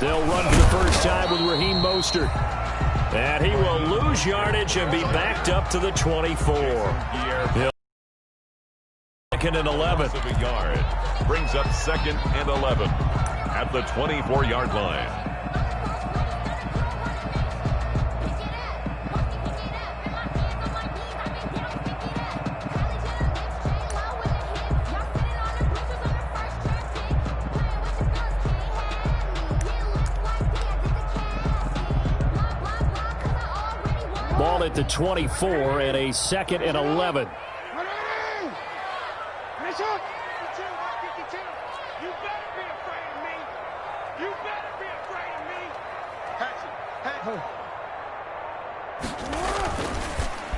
They'll run for the first time with Raheem Mostert. And he will lose yardage and be backed up to the 24. Second and 11. Brings up second and 11 at the 24-yard line. Ball at the 24 and a second and 11.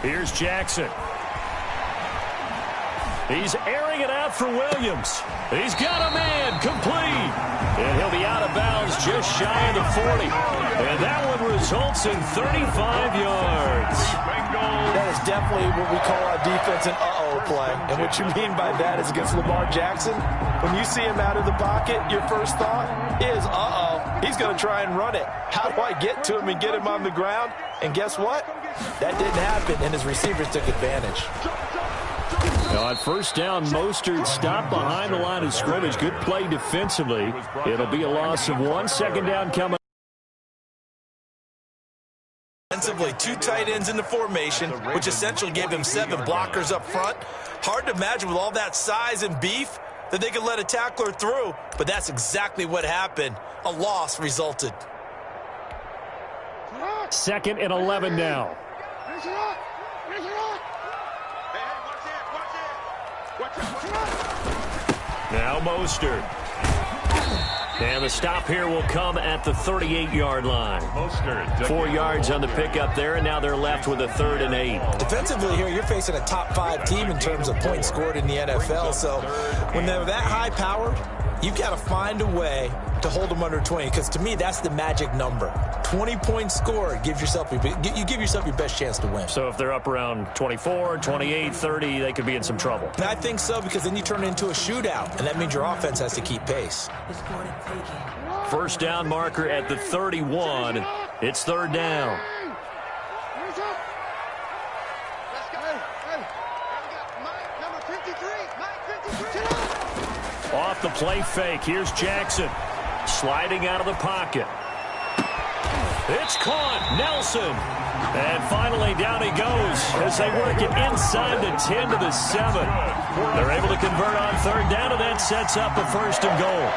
Here's Jackson. He's airing it out for Williams. He's got a man complete. And he'll be out of bounds just shy of the 40. And that one results in 35 yards. That is definitely what we call our defense an uh-oh play. And what you mean by that is against Lamar Jackson, when you see him out of the pocket, your first thought is, uh-oh, he's going to try and run it. How do I get to him and get him on the ground? And guess what? That didn't happen, and his receivers took advantage. Now on first down, Mostert stopped behind the line of scrimmage. Good play defensively. It'll be a loss of 1. Second down coming. Defensively, 2 tight ends in the formation, which essentially gave them 7 blockers up front. Hard to imagine with all that size and beef that they could let a tackler through, but that's exactly what happened. A loss resulted. Second and 11 now. Now Mostert. And the stop here will come at the 38-yard line. 4 yards on the pickup there, and now they're left with a 3rd and 8. Defensively here, you're facing a top 5 team in terms of points scored in the NFL. So when they're that high-powered, you've got to find a way to hold them under 20, because to me, that's the magic number. 20 points scored gives yourself you give yourself your best chance to win. So if they're up around 24, 28, 30, they could be in some trouble. And I think so, because then you turn it into a shootout, and that means your offense has to keep pace. First down marker at the 31. It's 3rd down. Off the play fake. Here's Jackson. Sliding out of the pocket. It's caught. Nelson. And finally down he goes as they work it inside the 10 to the 7. They're able to convert on 3rd down, and that sets up a 1st and goal.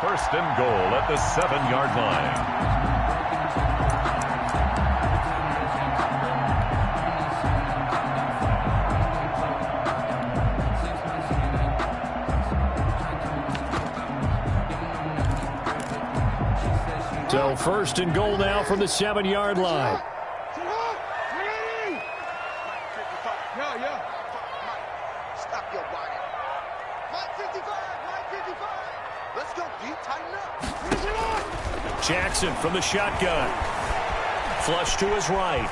1st and goal at the 7-yard line. So 1st and goal now from the 7-yard line. Jackson from the shotgun. Flush to his right.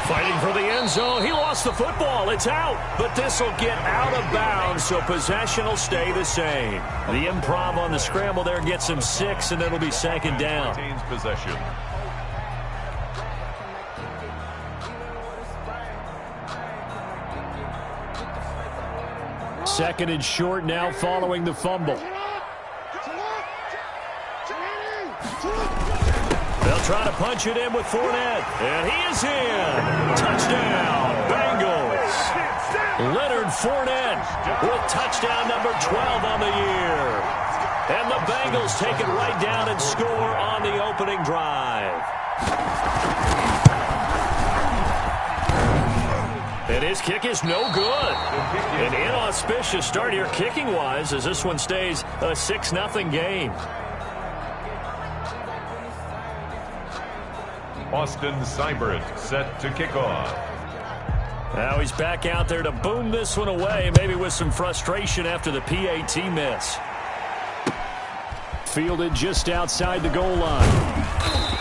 Fighting for the end zone. He lost the football. It's out. But this will get out of bounds, so possession will stay the same. The improv on the scramble there gets him 6, and it'll be 2nd down. Retains possession. Second and short now following the fumble. They'll try to punch it in with Fournette. And he is in. Touchdown, Bengals. Leonard Fournette with touchdown number 12 on the year. And the Bengals take it right down and score on the opening drive. And his kick is no good. An inauspicious start here kicking-wise as this one stays a 6-0 game. Austin Seibert set to kick off. Now he's back out there to boom this one away, maybe with some frustration after the PAT miss. Fielded just outside the goal line.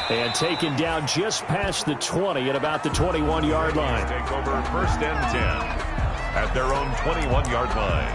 And taken down just past the 20 at about the 21-yard line. Take over 1st and 10 at their own 21-yard line.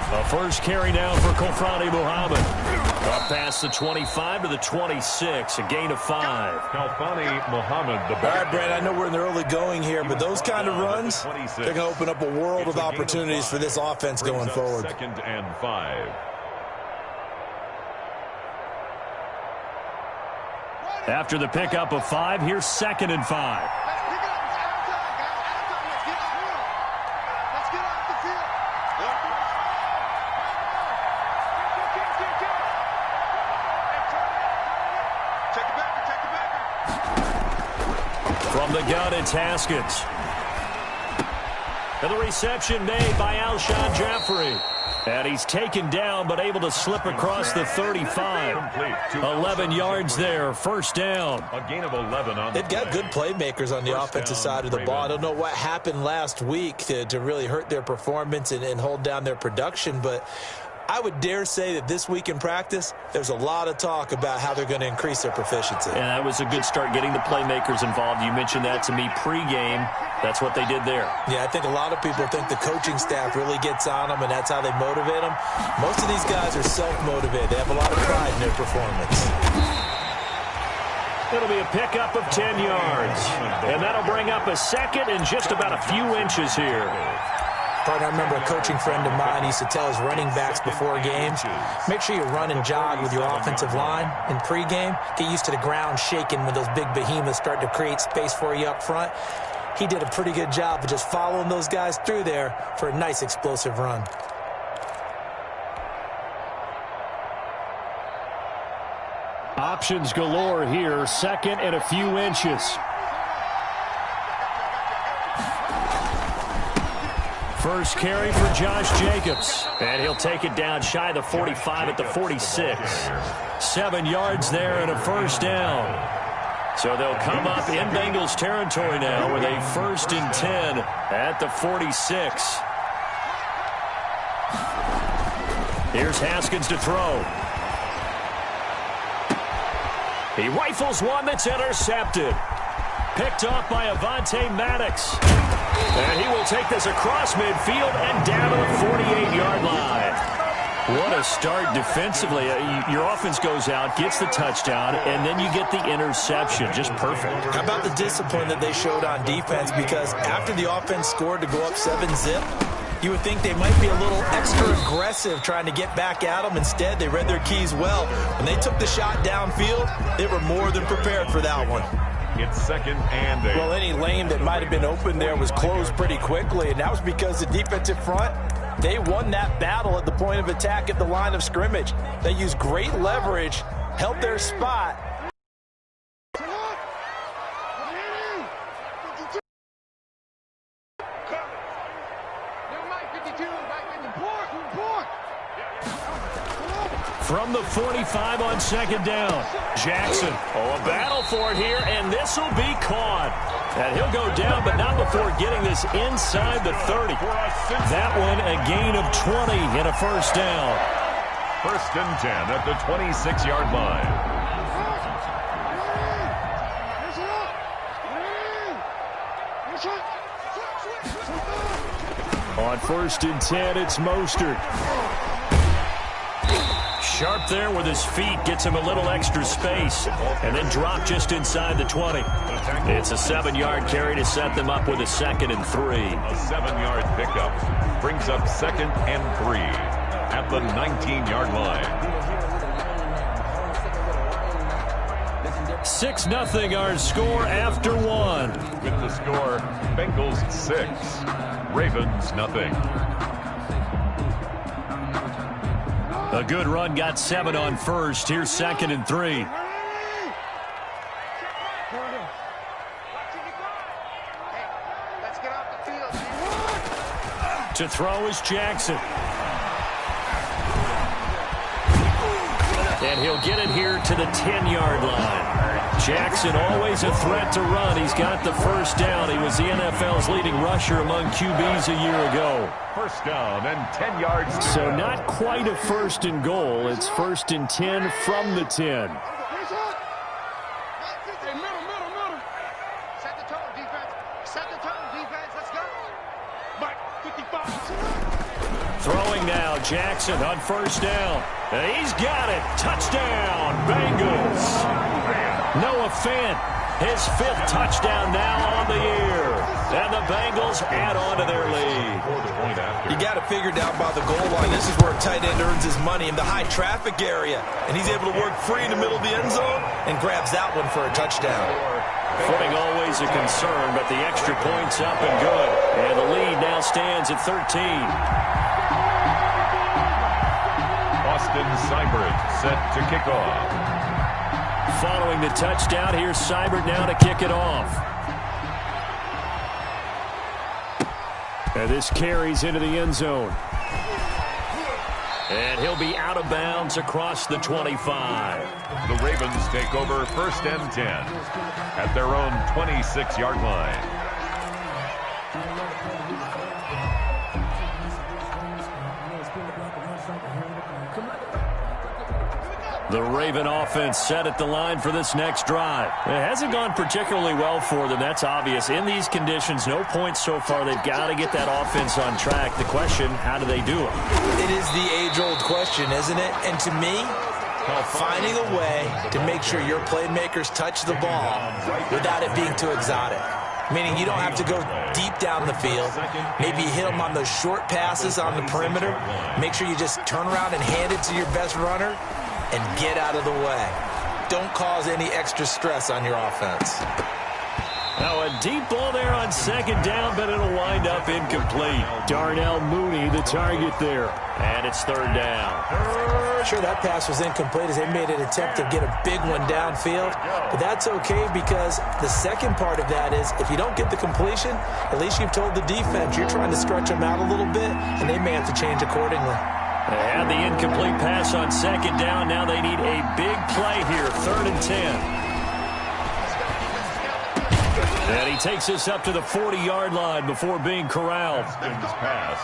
A first carry down for Kofrani Muhammad. Up past the 25 to the 26, a gain of 5. Kofrani Muhammad, the back. All right, Brad, I know we're in the early going here, but those kind of runs, they're going to open up a world of opportunities for this offense going forward. 2nd and 5. After the pickup of 5, here's 2nd and 5. From the gun, it's Haskins. And the reception made by Alshon Jeffrey. And he's taken down, but able to slip across the 35. 11 yards there, first down. A gain of 11 on the They've got good playmakers on the offensive side of the ball. I don't know what happened last week to really hurt their performance and hold down their production, but I would dare say that this week in practice, there's a lot of talk about how they're going to increase their proficiency. And that was a good start, getting the playmakers involved. You mentioned that to me pregame. That's what they did there. Yeah, I think a lot of people think the coaching staff really gets on them, and that's how they motivate them. Most of these guys are self-motivated. They have a lot of pride in their performance. It'll be a pickup of 10 yards. And that'll bring up a second and just about a few inches here. I remember a coaching friend of mine used to tell his running backs before games, make sure you run and jog with your offensive line in pregame. Get used to the ground shaking when those big behemoths start to create space for you up front. He did a pretty good job of just following those guys through there for a nice explosive run. Options galore here, 2nd and a few inches. First carry for Josh Jacobs. And he'll take it down shy of the 45 at the 46. 7 yards there and a first down. So they'll come up in Bengals territory now with a 1st and 10 at the 46. Here's Haskins to throw. He rifles one that's intercepted. Picked off by Avonte Maddox. And he will take this across midfield and down to the 48-yard line. What a start defensively. Your offense goes out, gets the touchdown, and then you get the interception. Just perfect. How about the discipline that they showed on defense? Because after the offense scored to go up 7-zip, you would think they might be a little extra aggressive trying to get back at them. Instead, they read their keys well. When they took the shot downfield, they were more than prepared for that one. It's 2nd and 8. Well, any lane that might have been open there was closed pretty quickly, and that was because the defensive front, they won that battle at the point of attack at the line of scrimmage. They used great leverage, held their spot. From the 45 on 2nd down. Jackson. Oh, a battle for it here, and this will be caught. And he'll go down, but not before getting this inside the 30. That one a gain of 20 and a first down. 1st and 10 at the 26-yard line. On 1st and 10, it's Mostert. Sharp there with his feet, gets him a little extra space, and then drop just inside the 20. It's a 7-yard carry to set them up with a 2nd and 3. A 7-yard pickup brings up 2nd and 3 at the 19-yard line. 6-0 our score after 1. With the score, Bengals 6, Ravens nothing. A good run, got 7 on 1st. Here's 2nd and 3. To throw is Jackson. And he'll get it here to the 10-yard line. Jackson always a threat to run. He's got the first down. He was the NFL's leading rusher among QBs a year ago. First down and 10 yards to So go. not quite a 1st and goal. It's 1st and 10 from the 10. Set the tone, defense. Set the tone, defense. Let's go. Mike, 55. Throwing now, Jackson on first down. And he's got it. Touchdown, Bengals. Noah Fant, his 5th touchdown now on the year. And the Bengals add on to their lead. You got to figure down by the goal line. This is where a tight end earns his money in the high traffic area. And he's able to work free in the middle of the end zone and grabs that one for a touchdown. Footing always a concern, but the extra point's up and good. And the lead now stands at 13. Austin Seibert set to kick off. Following the touchdown, here's Seibert now to kick it off. And this carries into the end zone. And he'll be out of bounds across the 25. The Ravens take over 1st and 10 at their own 26-yard line. The Raven offense set at the line for this next drive. It hasn't gone particularly well for them. That's obvious. In these conditions, no points so far. They've got to get that offense on track. The question, how do they do it? It is the age-old question, isn't it? And to me, finding a way to make sure your playmakers touch the ball without it being too exotic. Meaning you don't have to go deep down the field. Maybe you hit them on those short passes on the perimeter. Make sure you just turn around and hand it to your best runner and get out of the way. Don't cause any extra stress on your offense. Now a deep ball there on 2nd down, but it'll wind up incomplete. Darnell Mooney, the target there. And it's 3rd down. Sure, that pass was incomplete as they made an attempt to get a big one downfield. But that's okay because the second part of that is if you don't get the completion, at least you've told the defense you're trying to stretch them out a little bit, and they may have to change accordingly. They had the incomplete pass on 2nd down. Now they need a big play here, 3rd and 10. And he takes us up to the 40-yard line before being corralled.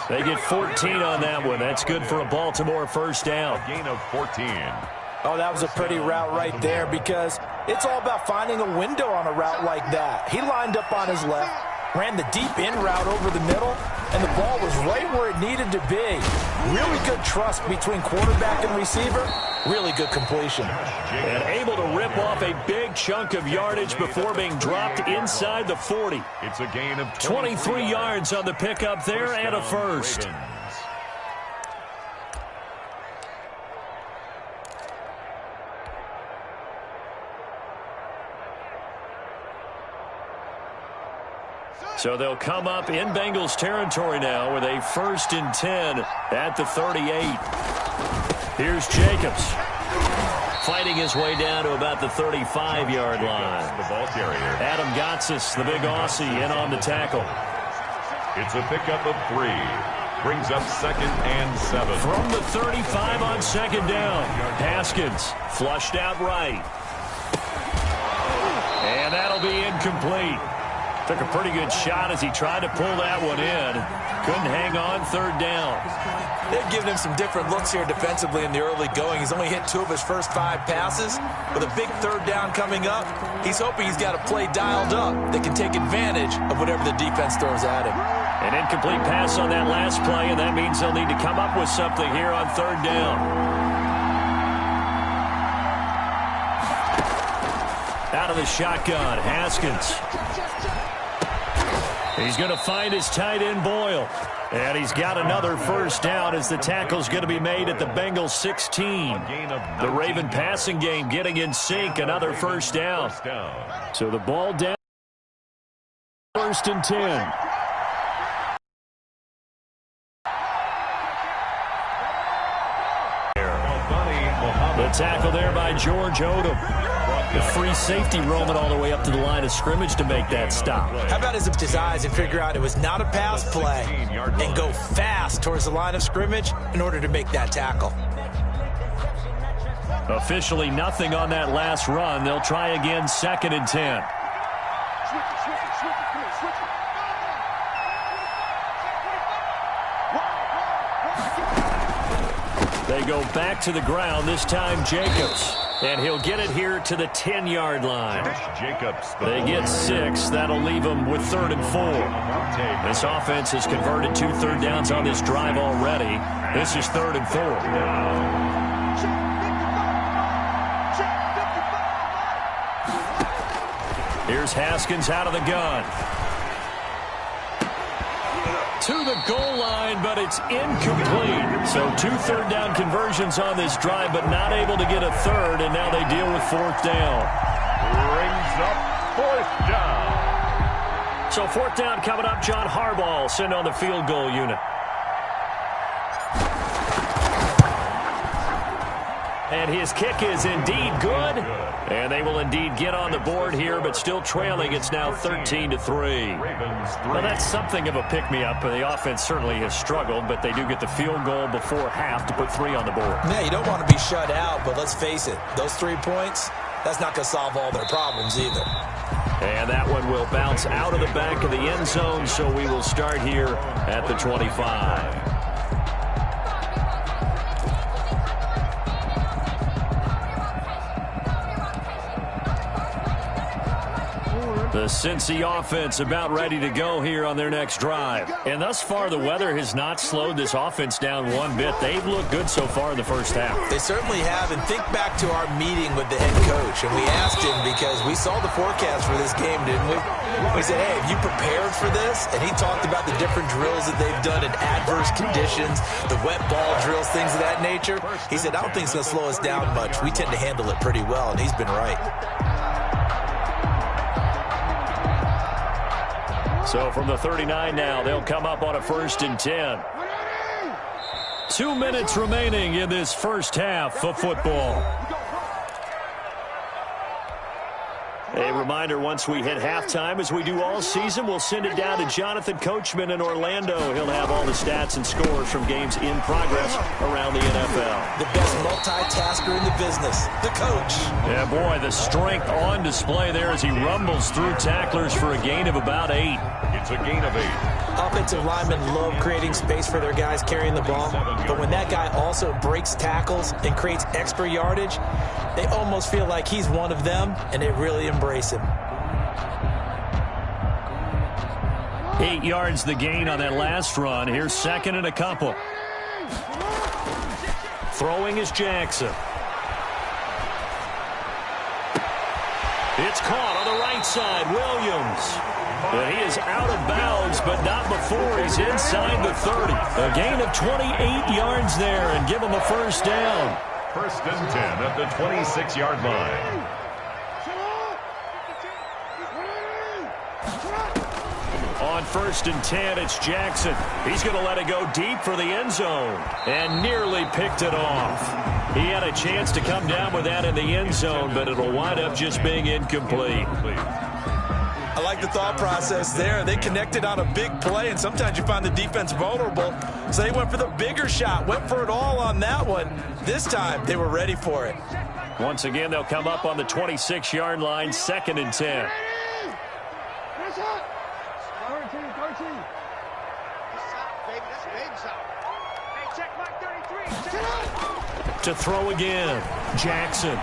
They get 14 on that one. That's good for a Baltimore 1st down. A gain of 14. Oh, that was a pretty route right there because it's all about finding a window on a route like that. He lined up on his left, ran the deep in route over the middle, and the ball was right where it needed to be. Really good trust between quarterback and receiver. Really good completion. And able to rip off a big chunk of yardage before being dropped inside the 40. It's a gain of 23 yards on the pickup there and a first. Ravens. So they'll come up in Bengals territory now with a 1st and 10 at the 38. Here's Jacobs fighting his way down to about the 35-yard line. The ball carrier. Adam Gotsis, the big Aussie, in on the tackle. It's a pickup of 3. Brings up 2nd and 7. From the 35 on 2nd down. Haskins flushed out right. And that'll be incomplete. Took a pretty good shot as he tried to pull that one in. Couldn't hang on, 3rd down. They've given him some different looks here defensively in the early going. He's only hit 2 of his first 5 passes. With a big 3rd down coming up, he's hoping he's got a play dialed up that can take advantage of whatever the defense throws at him. An incomplete pass on that last play, and that means they'll need to come up with something here on 3rd down. Out of the shotgun, Haskins. He's going to find his tight end, Boyle. And he's got another 1st down as the tackle's going to be made at the Bengals 16. The Raven passing game getting in sync, another 1st down. So the ball down, 1st and 10. The tackle there by George Odom. The free safety roaming all the way up to the line of scrimmage to make that stop. How about his eyes and figure out it was not a pass play and go fast towards the line of scrimmage in order to make that tackle. Officially nothing on that last run. They'll try again, 2nd and 10. They go back to the ground, this time Jacobs. And he'll get it here to the 10-yard line. Jacobs. They get 6. That'll leave them with 3rd and 4. This offense has converted 2 third downs on this drive already. This is 3rd and 4. Here's Haskins out of the gun. To the goal line, but it's incomplete. So 2 third down conversions on this drive, but not able to get a 3rd, and now they deal with 4th down. Brings up 4th down. So 4th down coming up. John Harbaugh will send on the field goal unit. And his kick is indeed good. And they will indeed get on the board here, but still trailing. It's now 13-3. Well, that's something of a pick-me-up. The offense certainly has struggled, but they do get the field goal before half to put 3 on the board. Yeah, you don't want to be shut out, but let's face it. Those 3 points, that's not going to solve all their problems either. And that one will bounce out of the back of the end zone, so we will start here at the 25. The Cincy offense about ready to go here on their next drive. And thus far, the weather has not slowed this offense down one bit. They've looked good so far in the first half. They certainly have. And think back to our meeting with the head coach. And we asked him because we saw the forecast for this game, didn't we? We said, hey, have you prepared for this? And he talked about the different drills that they've done in adverse conditions, the wet ball drills, things of that nature. He said, I don't think it's going to slow us down much. We tend to handle it pretty well, and he's been right. So from the 39 now, they'll come up on a 1st and 10. 2 minutes remaining in this first half of football. A reminder, once we hit halftime, as we do all season, we'll send it down to Jonathan Coachman in Orlando. He'll have all the stats and scores from games in progress around the NFL. The best multitasker in the business, the coach. Yeah, boy, the strength on display there as he rumbles through tacklers for a gain of about 8. It's a gain of 8. Offensive linemen love creating space for their guys carrying the ball, but when that guy also breaks tackles and creates extra yardage, they almost feel like he's one of them, and they really embrace him. 8 yards the gain on that last run. Here's 2nd and a couple. Throwing is Jackson. It's caught on the right side. Williams. And he is out of bounds, but not before he's inside the 30. A gain of 28 yards there, and give him a 1st down. 1st and 10 at the 26-yard line. On 1st and 10, it's Jackson. He's going to let it go deep for the end zone and nearly picked it off. He had a chance to come down with that in the end zone, but it'll wind up just being incomplete. I like the thought process there. They connected on a big play, and sometimes you find the defense vulnerable. So they went for the bigger shot, went for it all on that one. This time, they were ready for it. Once again, they'll come up on the 26-yard line, 2nd and 10. To throw again, Jackson.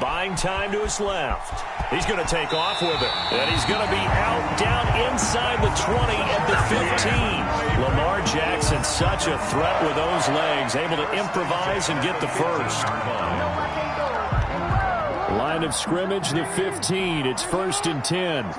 Buying time to his left. He's going to take off with it. And he's going to be out down inside the 20 at the 15. Lamar Jackson, such a threat with those legs, able to improvise and get the 1st. Line of scrimmage, the 15. It's 1st and 10.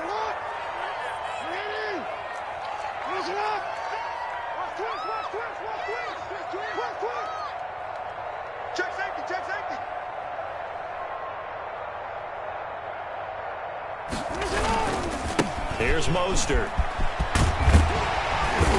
Here's Mostert.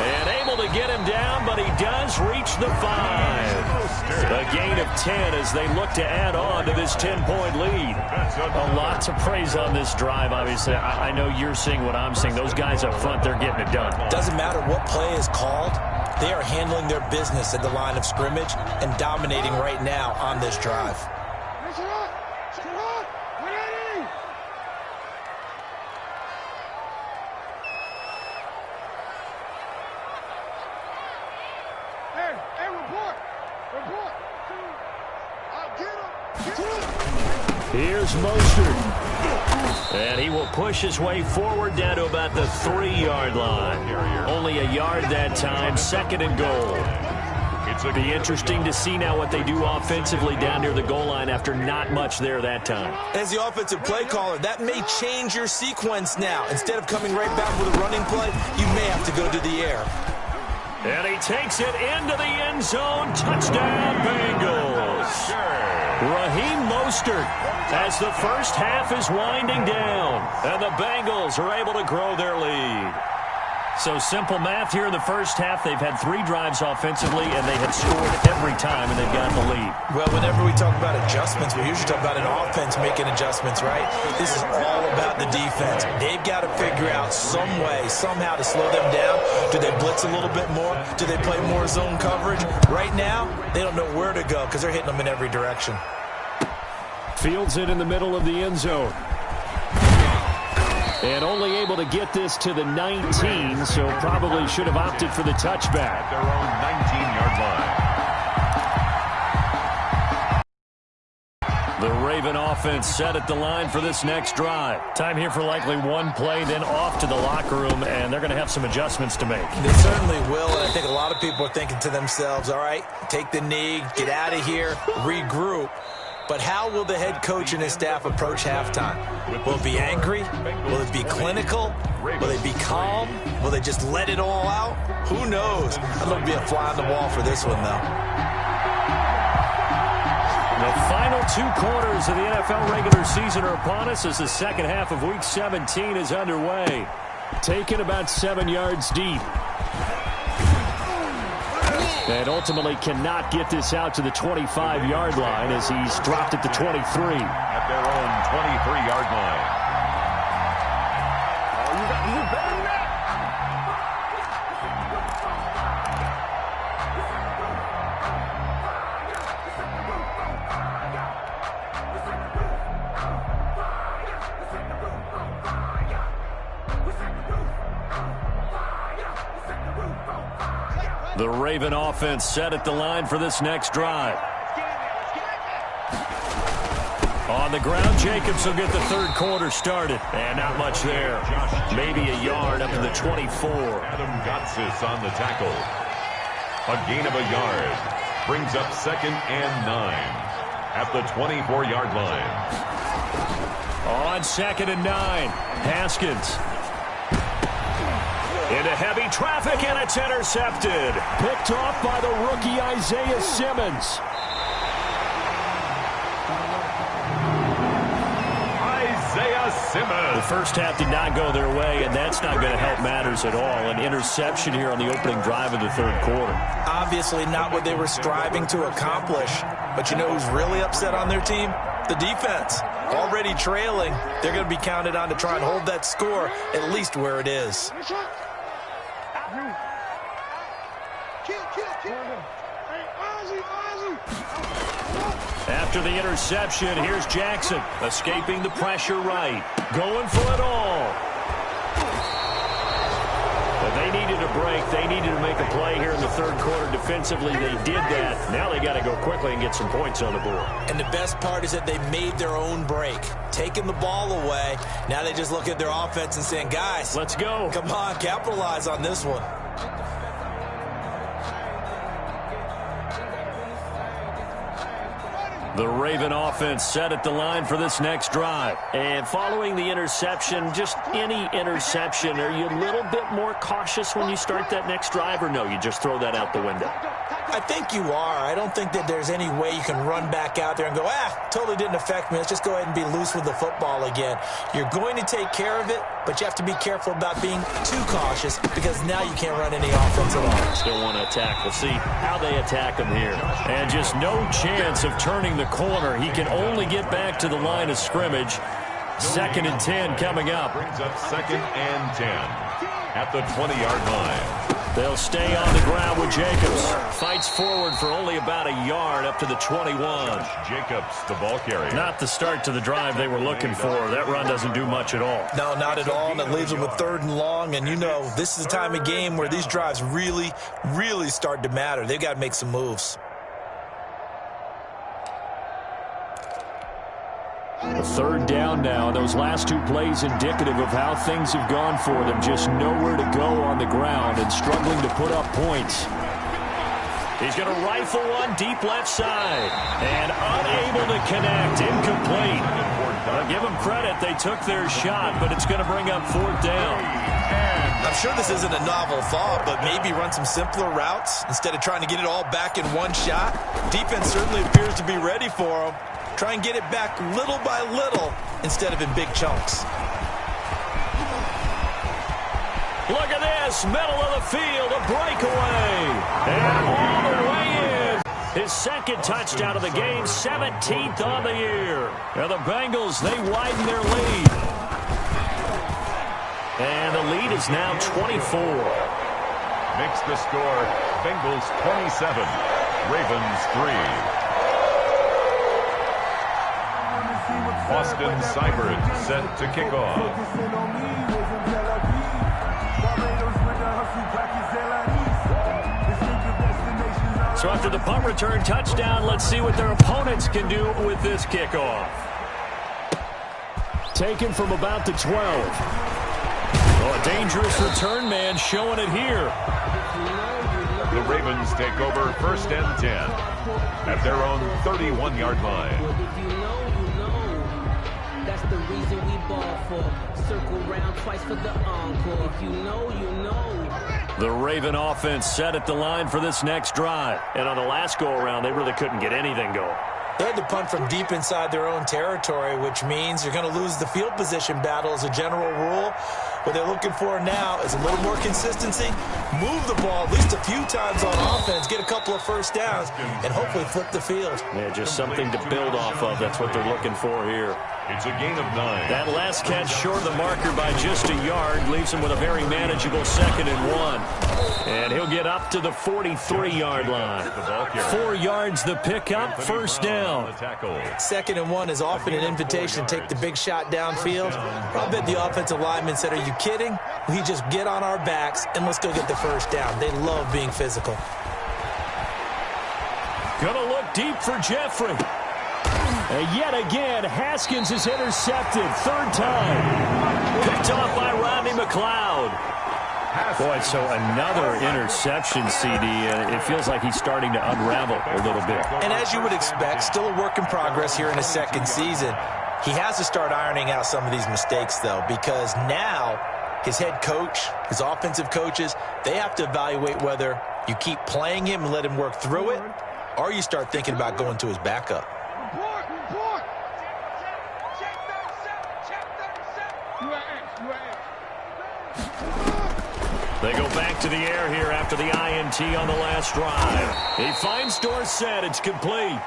And able to get him down, but he does reach the 5. A gain of 10 as they look to add on to this 10-point lead. A lot to praise on this drive, obviously. I know you're seeing what I'm seeing. Those guys up front, they're getting it done. Doesn't matter what play is called. They are handling their business at the line of scrimmage and dominating right now on this drive. Here's Mostert. And he will push his way forward down to about the 3-yard line. Only a yard that time, 2nd and goal. It'll be interesting to see now what they do offensively down near the goal line after not much there that time. As the offensive play caller, that may change your sequence now. Instead of coming right back with a running play, you may have to go to the air. And he takes it into the end zone. Touchdown, Bengals. Raheem Mostert as the first half is winding down. And the Bengals are able to grow their lead. So simple math here in the first half. They've had 3 drives offensively, and they have scored every time, and they've got the lead. Well, whenever we talk about adjustments, we usually talk about an offense making adjustments, right? This is all about the defense. They've got to figure out some way, somehow to slow them down. Do they blitz a little bit more? Do they play more zone coverage? Right now, they don't know where to go because they're hitting them in every direction. Fields it in the middle of the end zone. And only able to get this to the 19, so probably should have opted for the touchback. At their own 19-yard line. The Raven offense set at the line for this next drive. Time here for likely one play, then off to the locker room, and they're going to have some adjustments to make. They certainly will, and I think a lot of people are thinking to themselves, all right, take the knee, get out of here, regroup. But how will the head coach and his staff approach halftime? Will it be angry? Will it be clinical? Will they be calm? Will they just let it all out? Who knows? I'm going to be a fly on the wall for this one, though. The final 2 quarters of the NFL regular season are upon us as the second half of Week 17 is underway. Taken about 7 yards deep. And ultimately cannot get this out to the 25-yard line as he's dropped at the 23. At their own 23-yard line. Oh, you better than that. The Raven offense set at the line for this next drive. On the ground, Jacobs will get the 3rd quarter started. And not much there. Maybe a yard up to the 24. Adam Gotsis on the tackle. A gain of a yard. Brings up 2nd and 9. At the 24-yard line. On 2nd and 9. Haskins. Into heavy traffic, and it's intercepted. Picked off by the rookie Isaiah Simmons. Isaiah Simmons. The first half did not go their way, and that's not going to help matters at all. An interception here on the opening drive of the 3rd quarter. Obviously not what they were striving to accomplish. But you know who's really upset on their team? The defense. Already trailing. They're going to be counted on to try and hold that score at least where it is. After the interception, here's Jackson, escaping the pressure right, going for it all. But they needed a break. They needed to make a play here in the 3rd quarter defensively. They did that. Now they got to go quickly and get some points on the board. And the best part is that they made their own break, taking the ball away. Now they just look at their offense and saying, guys, let's go. Come on, capitalize on this one. The Raven offense set at the line for this next drive. And following the interception, just any interception, are you a little bit more cautious when you start that next drive, or no, you just throw that out the window? I think you are. I don't think that there's any way you can run back out there and go, totally didn't affect me. Let's just go ahead and be loose with the football again. You're going to take care of it, but you have to be careful about being too cautious because now you can't run any offense at all. Still want to attack. We'll see how they attack him here. And just no chance of turning the corner. He can only get back to the line of scrimmage. 2nd and 10 coming up. Brings up 2nd and 10 at the 20-yard line. They'll stay on the ground with Jacobs. Fights forward for only about a yard up to the 21. Jacobs, the ball carrier. Not the start to the drive they were looking for. That run doesn't do much at all. No, not at all, and it leaves them with 3rd and long. And, you know, this is the time of game where these drives really, really start to matter. They've got to make some moves. A third down now, and those last two plays indicative of how things have gone for them. Just nowhere to go on the ground and struggling to put up points. He's going to rifle one deep left side. And unable to connect. Incomplete. I'll give them credit. They took their shot, but it's going to bring up fourth down. I'm sure this isn't a novel thought, but maybe run some simpler routes instead of trying to get it all back in one shot. Defense certainly appears to be ready for them. Try and get it back little by little instead of in big chunks. Look at this, middle of the field, a breakaway. And all the way in. His second touchdown of the game, 17th on the year. And the Bengals, they widen their lead. And the lead is now 24. Makes the score, Bengals 27, Ravens 3. Austin Seibert set to kick off. So after the punt return touchdown, let's see what their opponents can do with this kickoff. Taken from about the 12. Oh, a dangerous return man showing it here. The Ravens take over first and 10 at their own 31-yard line. That's the reason we ball for. Circle round twice for the encore. If you know, you know. The Raven offense set at the line for this next drive. And on the last go-around, they really couldn't get anything going. They had to punt from deep inside their own territory, which means you're going to lose the field position battle as a general rule. What they're looking for now is a little more consistency, move the ball at least a few times on offense, get a couple of first downs, and hopefully flip the field. Yeah, just something to build off of. That's what they're looking for here. It's a gain of 9. That last catch short of the marker by just a yard leaves him with a very manageable 2nd and 1. And he'll get up to the 43-yard line. 4 yards the pickup, first down. 2nd and 1 is often an invitation to take the big shot downfield. I bet the offensive lineman said, "Are you kidding? We just get on our backs and let's go get the first down." They love being physical. Gonna look deep for Jeffrey. And yet again, Haskins is intercepted. 3rd time. Picked off by Rodney McLeod. Boy, so another interception, CD. It feels like he's starting to unravel a little bit. And as you would expect, still a work in progress here in his 2nd season. He has to start ironing out some of these mistakes, though, because now his head coach, his offensive coaches, they have to evaluate whether you keep playing him and let him work through it, or you start thinking about going to his backup. They go back to the air here after the INT on the last drive. He finds Dorsett. It's complete.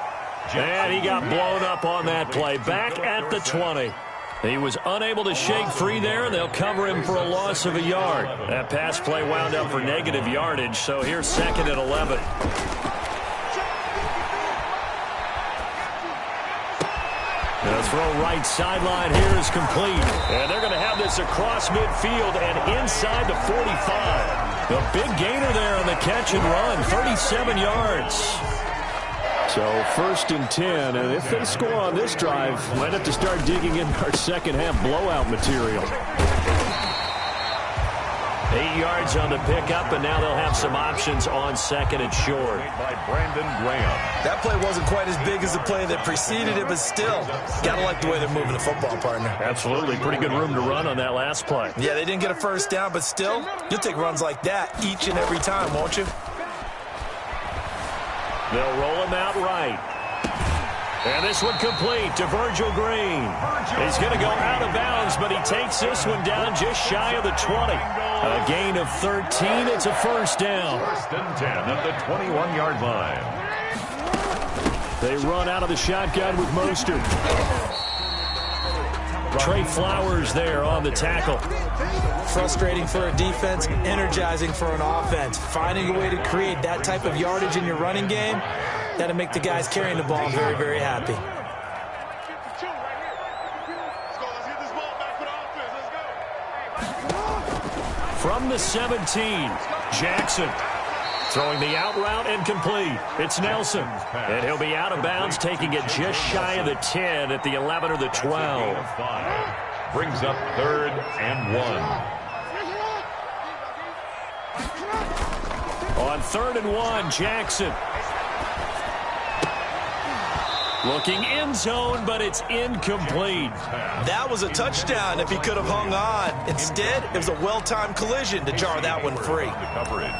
And he got blown up on that play. Back at the 20. He was unable to shake free there. They'll cover him for a loss of a yard. That pass play wound up for negative yardage, so here's 2nd and 11. The throw right sideline here is complete. And they're going to have this across midfield and inside the 45. A big gainer there on the catch and run, 37 yards. So 1st and 10, and if they score on this drive, might have to start digging in our second half blowout material. 8 yards on the pickup, and now they'll have some options on 2nd and short. By Brandon Graham. That play wasn't quite as big as the play that preceded it, but still, gotta like the way they're moving the football, partner. Absolutely. Pretty good room to run on that last play. Yeah, they didn't get a first down, but still, you'll take runs like that each and every time, won't you? They'll roll him out right. And this one complete to Virgil Green. He's going to go out of bounds, but he takes this one down just shy of the 20. A gain of 13. It's a first down. 1st and 10 at the 21-yard line. They run out of the shotgun with Mostert. Trey Flowers there on the tackle. Frustrating for a defense, energizing for an offense. Finding a way to create that type of yardage in your running game, that'll make the guys carrying the ball very, very happy. From the 17, Jackson Throwing the out route and complete. It's Nelson. And he'll be out of bounds, taking it just shy of the 10 at the 11 or the 12. Brings up 3rd and 1. On 3rd and 1, Jackson. Looking end zone, but it's incomplete. That was a touchdown if he could have hung on. Instead, it was a well-timed collision to jar that one free. The coverage.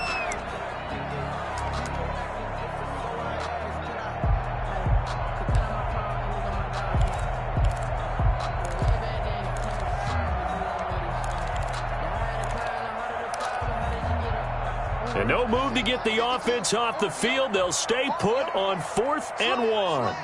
And no move to get the offense off the field. They'll stay put on 4th and 1.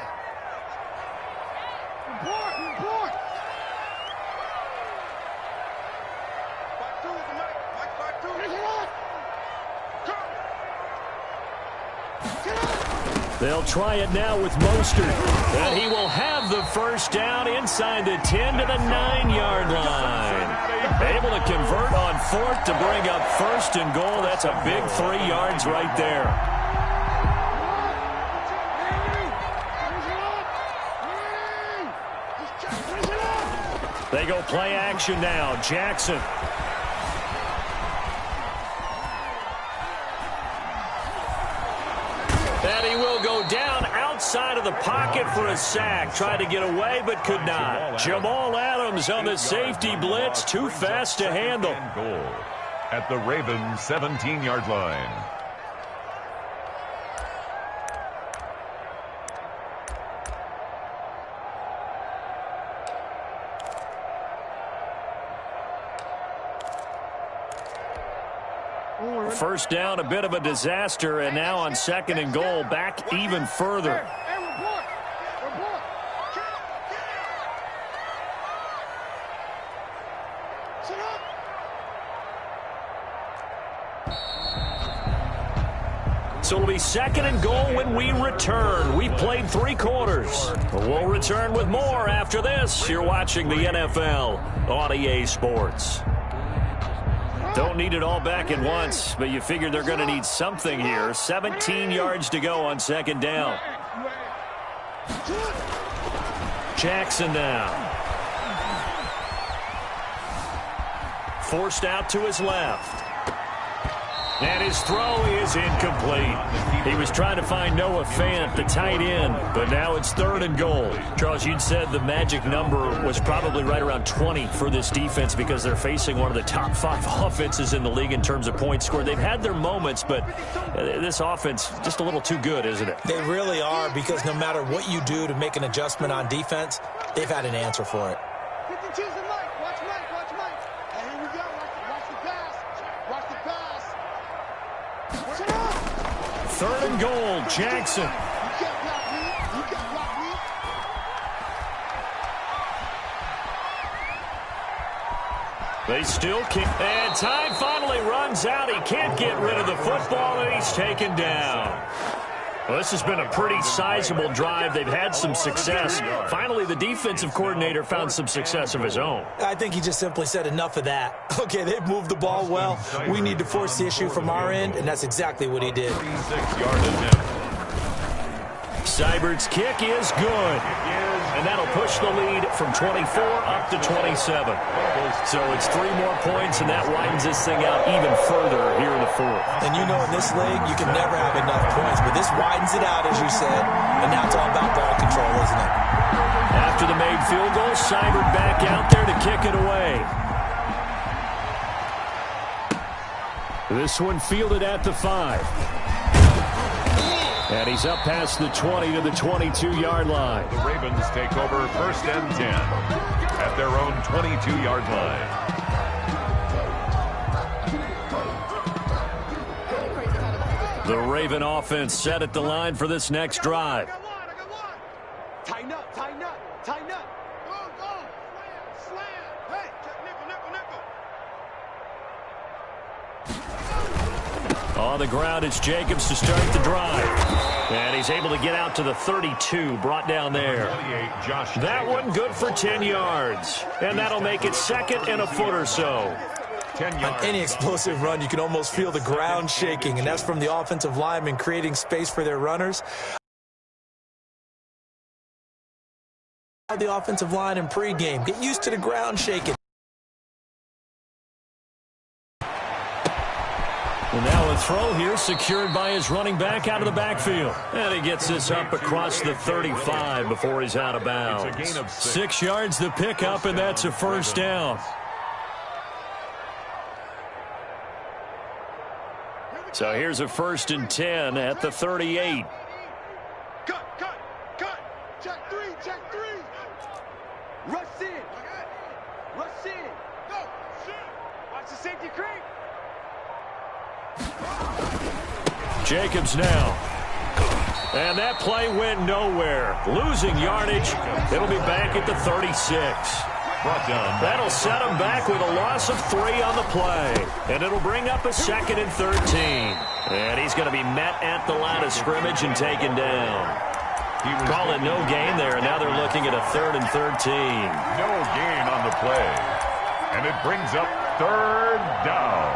They'll try it now with Mostert. And he will have the first down inside the 10 to the 9-yard line. Able to convert on 4th to bring up 1st and goal. That's a big 3 yards right there. They go play action now. Jackson. And he will go down outside of the pocket for a sack. Tried to get away, but could not. Jamal Adams on the safety blitz. Too fast to handle. Goal at the Ravens' 17-yard line. First down, a bit of a disaster, and now on 2nd and goal, back even further. So it'll be 2nd and goal when we return. We've played 3 quarters. We'll return with more after this. You're watching the NFL on EA Sports. Don't need it all back at once, but you figure they're going to need something here. 17 yards to go on 2nd down. Jackson now. Forced out to his left. And his throw is incomplete. He was trying to find Noah Fant, the tight end, but now it's 3rd and goal. Charles, you'd said the magic number was probably right around 20 for this defense because they're facing one of the top 5 offenses in the league in terms of points scored. They've had their moments, but this offense just a little too good, isn't it? They really are, because no matter what you do to make an adjustment on defense, they've had an answer for it. Third and goal, Jackson. They still kick. And time finally runs out. He can't get rid of the football, and he's taken down. Well, this has been a pretty sizable drive. They've had some success. Finally, the defensive coordinator found some success of his own. I think he just simply said enough of that. Okay, they've moved the ball well. We need to force the issue from our end, and that's exactly what he did. 36-yard attempt. Seibert's kick is good. And that'll push the lead from 24 up to 27. So it's 3 more points, and that widens this thing out even further here in the 4th. And you know, in this league, you can never have enough points, but this widens it out, as you said, and now it's all about ball control, isn't it? After the made field goal, Seibert back out there to kick it away. This one fielded at the 5. And he's up past the 20 to the 22-yard line. The Ravens take over 1st and 10 at their own 22-yard line. The Raven offense set at the line for this next drive. Tighten up, tighten up, tighten up. Go, go. Slam, slam. Hey, nickel. On the ground, it's Jacobs to start the drive. And he's able to get out to the 32, brought down there. That one good for 10 yards. And that'll make it 2nd and a foot or so. 10 On yards. any explosive run, you can almost feel the ground shaking, and that's from the offensive linemen creating space for their runners. The offensive line in pregame, get used to the ground shaking. And now a throw here secured by his running back out of the backfield. And he gets this up across the 35 before he's out of bounds. It's a gain of 6 yards the pickup, and that's a first down. So here's a 1st and 10 at the 38. Cut. Check three. Rush in. Go. Watch the safety creep. Jacobs now. And that play went nowhere. Losing yardage. It'll be back at the 36. Brought down. That'll set him back with a loss of 3 on the play. And it'll bring up a 2nd and 13. And he's going to be met at the line of scrimmage and taken down. Call it no gain there, and now they're looking at a 3rd and 13. No gain on the play. And it brings up 3rd down.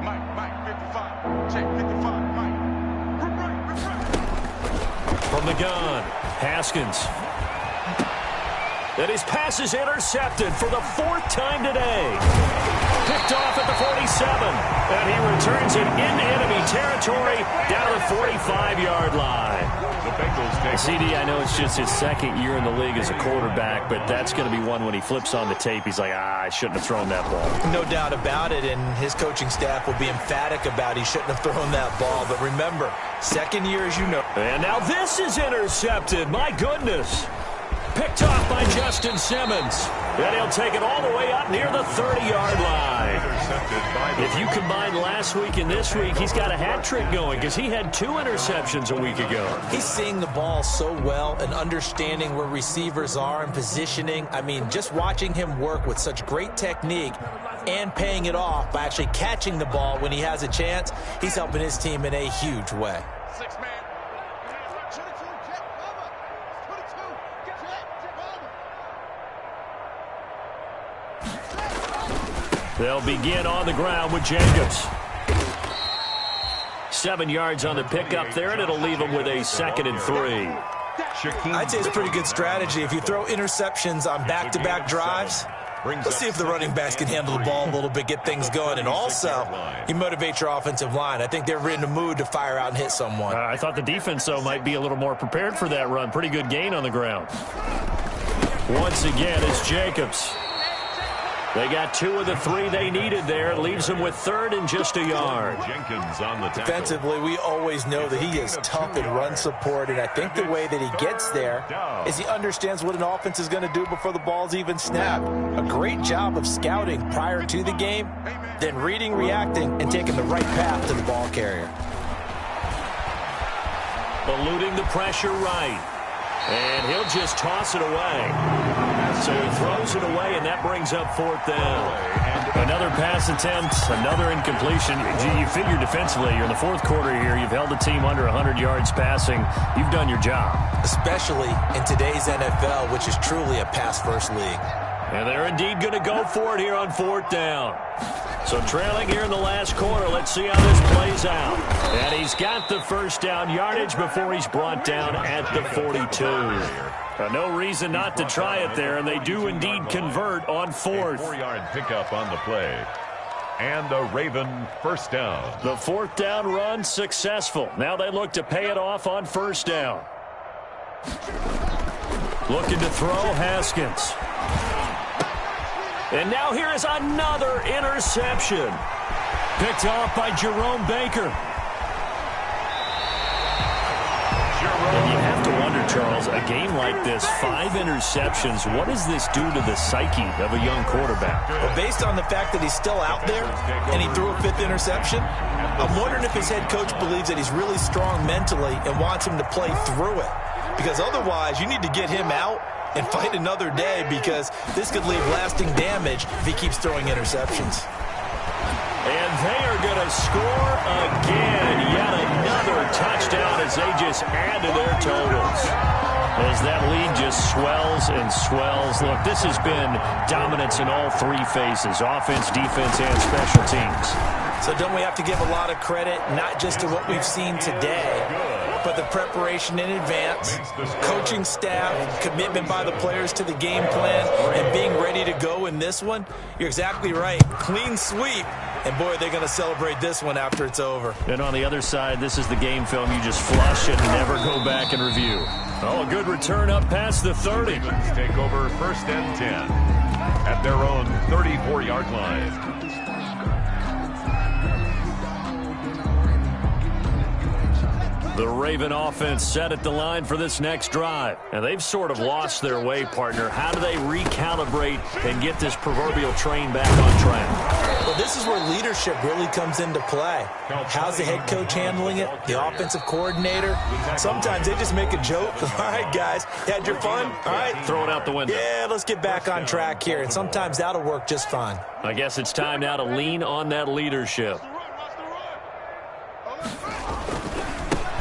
Mike, 55. Check 55, Mike. From the gun, Haskins. And his pass is intercepted for the 4th time today. Picked off at the 47. And he returns it into enemy territory down to the 45-yard line. The Bengals take CD, I know it's just his 2nd year in the league as a quarterback, but that's going to be one when he flips on the tape, he's like, I shouldn't have thrown that ball. No doubt about it, and his coaching staff will be emphatic about he shouldn't have thrown that ball. But remember, 2nd year, as you know. And now this is intercepted. My goodness. Picked off by Justin Simmons. And he'll take it all the way up near the 30-yard line. If you combine last week and this week, he's got a hat trick going because he had 2 interceptions a week ago. He's seeing the ball so well and understanding where receivers are and positioning. I mean, just watching him work with such great technique and paying it off by actually catching the ball when he has a chance, he's helping his team in a huge way. 6-man. They'll begin on the ground with Jacobs. 7 yards on the pickup there, and it'll leave them with a 2nd and 3. I'd say it's pretty good strategy. If you throw interceptions on back-to-back drives, let's see if the running backs can handle the ball a little bit, get things going. And also, you motivate your offensive line. I think they're in the mood to fire out and hit someone. I thought the defense, though, might be a little more prepared for that run. Pretty good gain on the ground. Once again, it's Jacobs. They got 2 of the 3 they needed there. It leaves them with 3rd and just a yard. Jenkins on the tackle. Defensively, we always know that he is tough in run support, and I think the way that he gets there is he understands what an offense is going to do before the ball's even snapped. A great job of scouting prior to the game, then reading, reacting, and taking the right path to the ball carrier. Eluding the pressure right. And he'll just toss it away. So he throws it away, and that brings up 4th down. Another pass attempt, another incompletion. You figure defensively, you're in the 4th quarter here. You've held the team under 100 yards passing. You've done your job. Especially in today's NFL, which is truly a pass-first league. And they're indeed going to go for it here on 4th down. So trailing here in the last quarter, let's see how this plays out. And he's got the 1st down yardage before he's brought down at the 42. No reason not to try it there, and they do indeed convert on 4th. 4-yard pickup on the play. And a Raven 1st down. The 4th down run successful. Now they look to pay it off on 1st down. Looking to throw, Haskins. And now here is another interception. Picked off by Jerome Baker. And you have to wonder, Charles, a game like this, 5 interceptions, what does this do to the psyche of a young quarterback? Well, based on the fact that he's still out there and he threw a 5th interception, I'm wondering if his head coach believes that he's really strong mentally and wants him to play through it. Because otherwise, you need to get him out and fight another day, because this could leave lasting damage if he keeps throwing interceptions. And they are going to score again. Yet another as they just add to their totals. As that lead just swells and swells. Look, this has been dominance in all three phases, offense, defense, and special teams. So don't we have to give a lot of credit, not just to what we've seen today, but the preparation in advance, coaching staff, commitment by the players to the game plan, and being ready to go in this one? You're exactly right. Clean sweep. And, boy, they're going to celebrate this one after it's over. And on the other side, this is the game film you just flush and never go back and review. Oh, a good return up past the 30. Take over 1st and 10 at their own 34-yard line. The Raven offense set at the line for this next drive. And they've sort of lost their way, partner. How do they recalibrate and get this proverbial train back on track? Well, this is where leadership really comes into play. How's the head coach handling it? The offensive coordinator? Sometimes they just make a joke. All right, guys, had your fun? All right. Throw it out the window. Yeah, let's get back on track here. And sometimes that'll work just fine. I guess it's time now to lean on that leadership.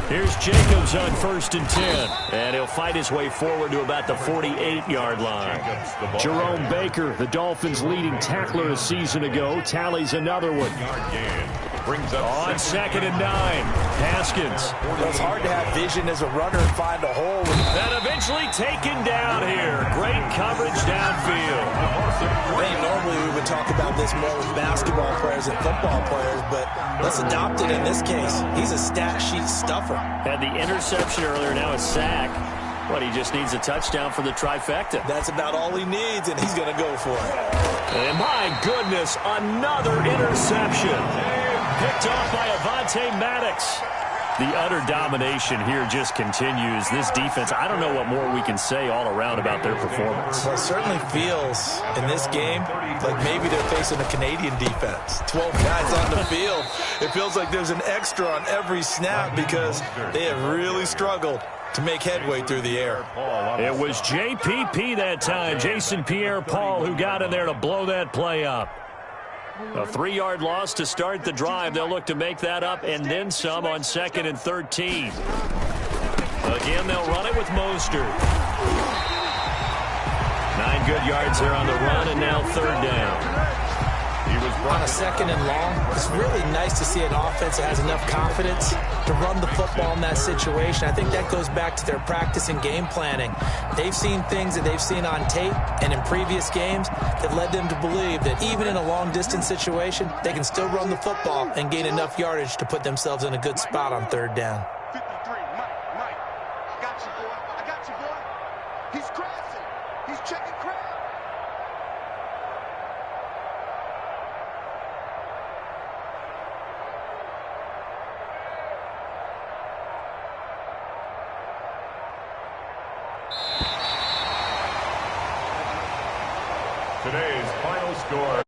Here's Jacobs on 1st and 10. And he'll fight his way forward to about the 48-yard line. Jerome Baker, the Dolphins' leading tackler a season ago, tallies another one. Brings up on 2nd and 9. Haskins. Well, it's hard to have vision as a runner and find a hole. And eventually taken down here. Great coverage downfield. I think normally we would talk about this more with basketball players and football players, but let's adopt it in this case. He's a stat sheet stuffer. Had the interception earlier, now a sack. But he just needs a touchdown for the trifecta. That's about all he needs, and he's going to go for it. And my goodness, another interception. Picked off by Avonte Maddox. The utter domination here just continues. This defense, I don't know what more we can say all around about their performance. Well, it certainly feels in this game like maybe they're facing a Canadian defense. 12 guys on the field. It feels like there's an extra on every snap because they have really struggled to make headway through the air. It was JPP that time, Jason Pierre-Paul, who got in there to blow that play up. A 3-yard loss to start the drive. They'll look to make that up and then some on 2nd and 13. Again, they'll run it with Mostert. 9 good yards there on the run, and now 3rd down. On a 2nd and long, it's really nice to see an offense that has enough confidence to run the football in that situation. I think that goes back to their practice and game planning. They've seen things that they've seen on tape and in previous games that led them to believe that even in a long-distance situation, they can still run the football and gain enough yardage to put themselves in a good spot on 3rd down. 53, Mike, I got you, boy. I got you, boy. He's crashing. He's checking crowd. today's final score.